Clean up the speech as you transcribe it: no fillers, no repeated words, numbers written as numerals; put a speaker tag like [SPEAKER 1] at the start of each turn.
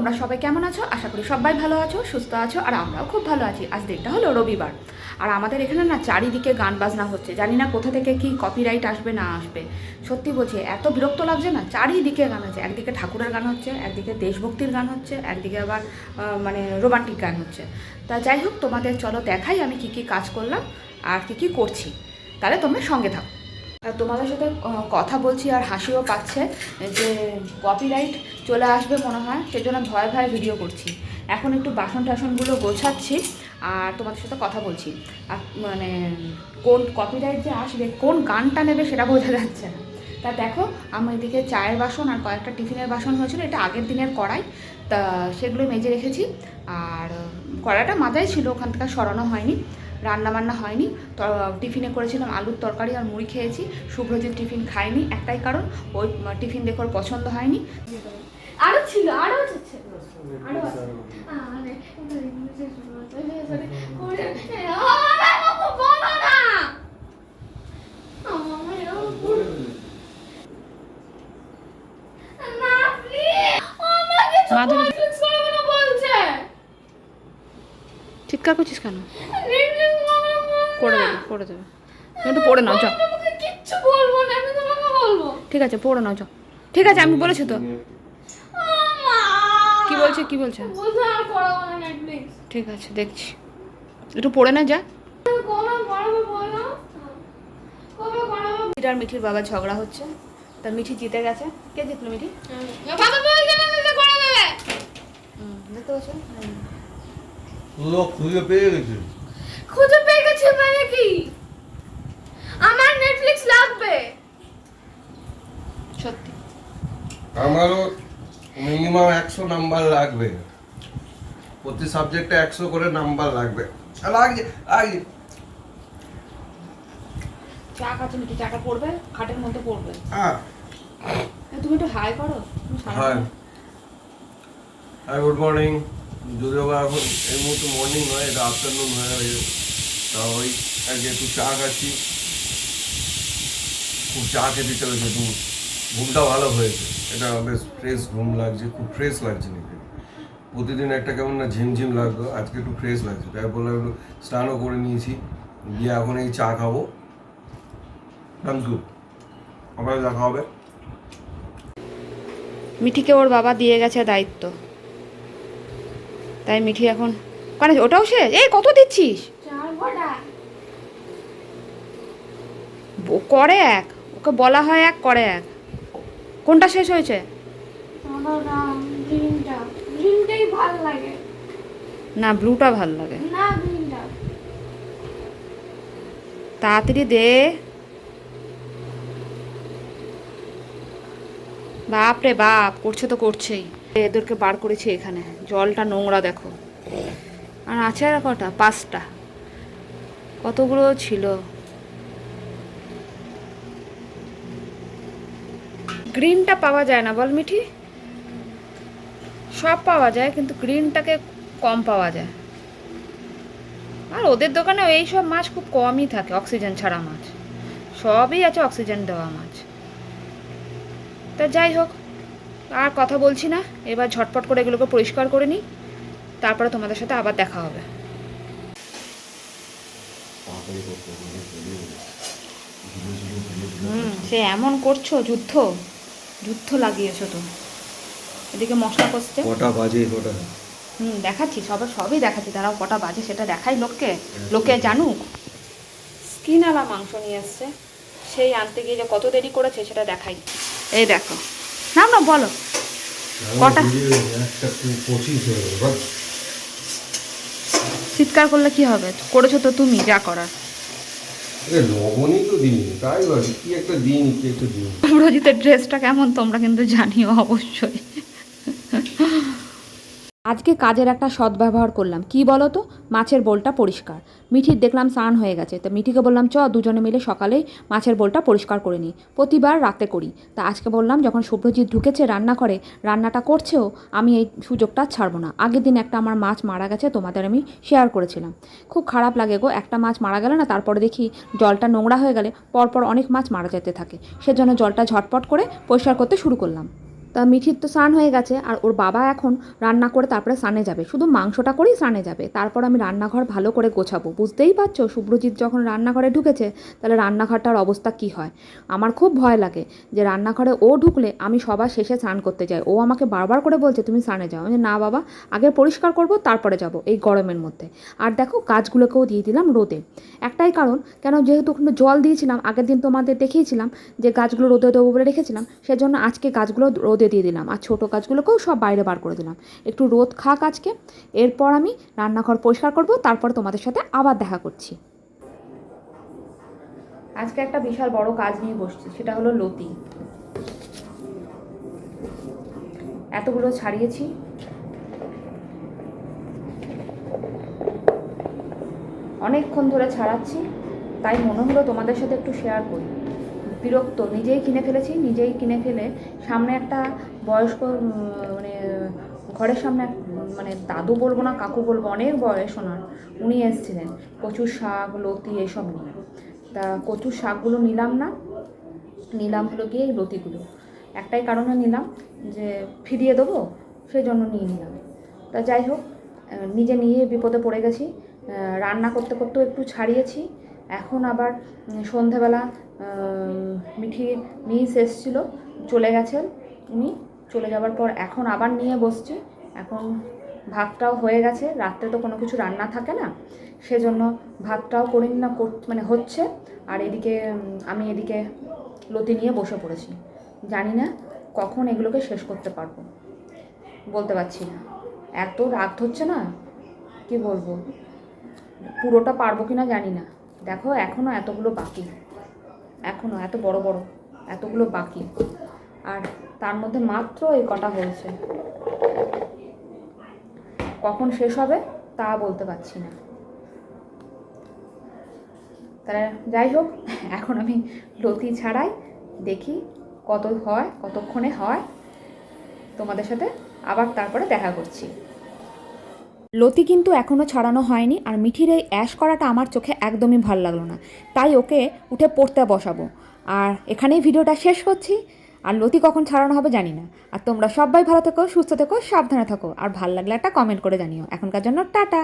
[SPEAKER 1] তোমরা সবাই কেমন আছো? আশা করি সবাই ভালো আছো, সুস্থ আছো, আর আমরাও খুব ভালো আছি। আজ দিনটা হলো রবিবার, আর আমাদের এখানে না চারিদিকে গান বাজনা হচ্ছে। জানি না কোথা থেকে কি কপিরাইট আসবে না আসবে। সত্যি বলছি, এত বিরক্ত লাগছে না। চারিদিকে গান হচ্ছে, একদিকে ঠাকুরের গান হচ্ছে, একদিকে দেশভক্তির গান হচ্ছে, একদিকে আবার মানে রোমান্টিক গান হচ্ছে। তা যাই হোক, তোমাদের চলো দেখাই আমি কি কি কাজ করলাম আর কি কি করছি। তাহলে তোমরা সঙ্গে থাকো। তোমাদের সাথে কথা বলছি আর হাসিও পাচ্ছে যে কপিরাইট চলে আসবে মনে হয়, সেজন্য ভয়ে ভয়ে ভিডিও করছি। এখন একটু বাসন টাসনগুলো গোছাচ্ছি আর তোমাদের সাথে কথা বলছি। আর মানে কোন কপিরাইট যে আসবে, কোন গানটা নেবে সেটা বোঝা যাচ্ছে না। তা দেখো, আমি এদিকে চায়ের বাসন আর কয়েকটা টিফিনের বাসন হয়েছিল, এটা আগের দিনের কড়াই, তা সেগুলো মেজে রেখেছি। আর কড়াইটা মাথায় ছিল, ওখান থেকে সরানো হয়নি। রান্না বান্না হয়নি, তো টিফিনে করেছিলাম আলুর তরকারি আর মুড়ি খেয়েছি। শুভ্রজিৎ টিফিন খায়নি, একটাই কারণ, ওই টিফিন দেখে ওর পছন্দ হয়নি। আরও ছিল, আরও আছে, আরও আছে। চিৎকার করছিস কেন? করে দেবে, করে দেবে। তুমি একটু পড়ে নাও, যাও। কিচ্ছু বলবো না, আমি তোমাকে বলবো। ঠিক আছে, পড়ে নাও, যাও। ঠিক আছে, আমি বলেছি তো। কি বলছে, কি বলছে? ঠিক আছে, দেখছি। একটু পড়ে না, যা। আর মিঠির বাবা ঝগড়া হচ্ছে, তা মিঠি জিতে গেছে। কে জিতলো? মিঠি। দেখতে পাচ্ছ?
[SPEAKER 2] খুঁজে পেয়ে গেছে।
[SPEAKER 1] খুঁজে পেয়ে গেছে মানে কি? আমার নেটফ্লিক্স লাগবে সত্যি।
[SPEAKER 2] আমারও মিনিমাম 100 নাম্বার লাগবে, প্রতি সাবজেক্টে 100 করে নাম্বার লাগবে। লাগছে লাগছে।
[SPEAKER 1] চা খাচ্ছে মিঠি, চাটা পড়বে খাটের মধ্যে পড়বে।
[SPEAKER 2] হ্যাঁ,
[SPEAKER 1] তুমি একটু হাই করো।
[SPEAKER 2] High high, good morning. যদিও বা এখন এই মুহূর্তে মর্নিং নয়, এটা আফটারনুন হয়ে গেছে। তা ওই আজকে একটু চা খাচ্ছি, খুব চা খেতে চলেছে। একটু ঘুমটা ভালো হয়েছে, এটা বেশ ফ্রেশ ঘুম লাগছে, খুব ফ্রেশ লাগছে নিজে। প্রতিদিন একটা কেমন না ঝিমঝিম লাগতো, আজকে একটু ফ্রেশ লাগছে। তাই বললাম একটু স্নানও করে নিয়েছি, গিয়ে এখন এই চা খাবো। থ্যাংক ইউ, আবার দেখা হবে।
[SPEAKER 1] মিঠিকে ওর বাবা দিয়ে গেছে দায়িত্ব, তাই মিঠি এখন কারণ ওটাও শেষ। এই কত দিচ্ছিস? করে এক, ওকে বলা হয় এক, করে এক। কোনটা শেষ হয়েছে? না, ব্লুটা ভাল লাগে। তাড়াতাড়ি দে। বাপ রে বাপ, করছে তো করছেই। এদেরকে বার করেছি এখানে, জলটা নোংরা দেখো। আর আছে আর কটা, 5টা, কতগুলো ছিল। গ্রিনটা পাওয়া যায় না বল মিঠি? সব পাওয়া যায়, কিন্তু গ্রিনটাকে কম পাওয়া যায়। আর ওদের দোকানে এই সব মাছ খুব কমই থাকে, অক্সিজেন ছাড়া মাছ। সবই আছে অক্সিজেন দেওয়া মাছ। তা যাই হোক, আর কথা বলছি না, এবার ঝটপট করে এগুলোকে পরিষ্কার করে নিই, তারপরে তোমাদের সাথে আবার দেখা হবে। সে এমন করছো, যুদ্ধ যুদ্ধ লাগিয়েছো তো। এদিকে মশলা কষছে।
[SPEAKER 2] কটা বাজে? কটা?
[SPEAKER 1] দেখাচ্ছি, সবই দেখাচ্ছি। তারাও কটা বাজে সেটা দেখাই লোককে, লোকে জানুক। স্কিনওয়ালা মাংস নিয়ে এসছে, সেই আনতে গিয়ে যে কত দেরি করেছে সেটা দেখাই। এই দেখো, না না বলো কটা। চিৎকার করলে কি হবে? করেছো তো তুমি, যা করার। রোজিতের ড্রেসটা কেমন তোমরা কিন্তু জানিও অবশ্যই। আজকে কাজের একটা সদ্ব্যবহার করলাম, কি বলো তো? মাছের বোলটা পরিষ্কার। মিঠির দেখলাম স্নান হয়ে গেছে, তো মিঠিকে বললাম চ দুজনে মিলে সকালেই মাছের বোলটা পরিষ্কার করে নিই। প্রতিবার রাতে করি, তা আজকে বললাম যখন শুভ্রজিৎ ঢুকেছে রান্না করে, রান্নাটা করছেও, আমি এই সুযোগটা ছাড়বো না। আগের দিন একটা আমার মাছ মারা গেছে, তোমাদের আমি শেয়ার করেছিলাম। খুব খারাপ লাগে গো, একটা মাছ মারা গেলে না, তারপরে দেখি জলটা নোংরা হয়ে গেলে পরপর অনেক মাছ মারা যেতে থাকে। সেজন্য জলটা ঝটপট করে পরিষ্কার করতে শুরু করলাম। তা মিঠির তো স্নান হয়ে গেছে, আর ওর বাবা এখন রান্না করে তারপরে স্নানে যাবে, শুধু মাংসটা করেই স্নানে যাবে। তারপর আমি রান্নাঘর ভালো করে গোছাবো। বুঝতেই পারছো শুভ্রজিৎ যখন রান্নাঘরে ঢুকেছে তাহলে রান্নাঘরটার অবস্থা কি হয়। আমার খুব ভয় লাগে যে রান্নাঘরে ও ঢুকলে আমি সবার শেষে স্নান করতে যাই। ও আমাকে বারবার করে বলছে তুমি স্নানে যাও। আমি না বাবা, আগে পরিষ্কার করব তারপরে যাব এই গরমের মধ্যে। আর দেখো গাছগুলোকেও দিয়ে দিলাম রোদে। একটাই কারণ, কেন যেহেতু ওখানে জল দিয়েছিলাম আগের দিন, তোমাদের দেখিয়েছিলাম যে গাছগুলো রোদে দেবো বলে রেখেছিলাম, সেজন্য আজকে গাছগুলো রোদে দিয়ে দিলাম। আর ছোটো গাছগুলোকেও সব বাইরে বার করে দিলাম, একটু রোদ খাক আজকে। এরপর আমি রান্নাঘর পরিষ্কার করব, তারপর তোমাদের সাথে আবার দেখা করছি। আজকে একটা বিশাল বড় কাজ নিয়ে বসছি, সেটা হলো লতি। এতগুলো ছাড়িয়েছি, অনেকক্ষণ ধরে ছাড়াচ্ছি, তাই মনে হলো তোমাদের সাথে একটু শেয়ার করি। বিরক্ত, নিজেই কিনে ফেলেছি, নিজেই কিনে ফেলে সামনে একটা বয়স্ক মানে ঘরের সামনে মানে দাদু বলবো না কাকু বলবো, অনেক বয়স ওনার, উনি এসেছিলেন কচুর শাক লতি এসব নিয়ে। তা কচুর শাকগুলো নিলাম না, নিলাম হলো গিয়ে এই লতিগুলো। একটাই কারণে নিলাম যে ফিরিয়ে দেবো, সেই জন্য নিয়ে নিলাম। তা যাই হোক, নিজে নিয়ে বিপদে পড়ে গেছি। রান্না করতে করতেও একটু ছাড়িয়েছি। এখন আবার সন্ধেবেলা মিঠির মিস এসেছিলো, চলে গেছেন উনি। চলে যাওয়ার পর এখন আবার নিয়ে বসছি। এখন ভাতটাও হয়ে গেছে, রাত্রে তো কোনো কিছু রান্না থাকে না, সেজন্য ভাতটাও করি না, মানে হচ্ছে। আর এদিকে আমি এদিকে লতি নিয়ে বসে পড়েছি। জানি না কখন এগুলোকে শেষ করতে পারবো, বলতে পারছি না। এত রাগ হচ্ছে না, কি বলবো, পুরোটা পারবো কিনা জানি না। দেখো এখনও এতগুলো বাকি, এখনও এত বড় বড় এতগুলো বাকি, আর তার মধ্যে মাত্র এই কটা হয়েছে। কখন শেষ হবে তা বলতে পারছি না। তাহলে যাই হোক, এখন আমি লতি ছাড়াই, দেখি কত হয়, কতক্ষণে হয়, তোমাদের সাথে আবার তারপরে দেখা করছি। লতি কিন্তু এখনও ছাড়ানো হয়নি, আর মিঠির এই অ্যাশ করাটা আমার চোখে একদমই ভালো লাগলো না, তাই ওকে উঠে পড়তে বসাবো। আর এখানেই ভিডিওটা শেষ করছি। আর লতি কখন ছাড়ানো হবে জানি না। আর তোমরা সবাই ভালো থেকো, সুস্থ থেকো, সাবধানে থাকো, আর ভালো লাগলে একটা কমেন্ট করে জানিও। এখনকার জন্য টাটা।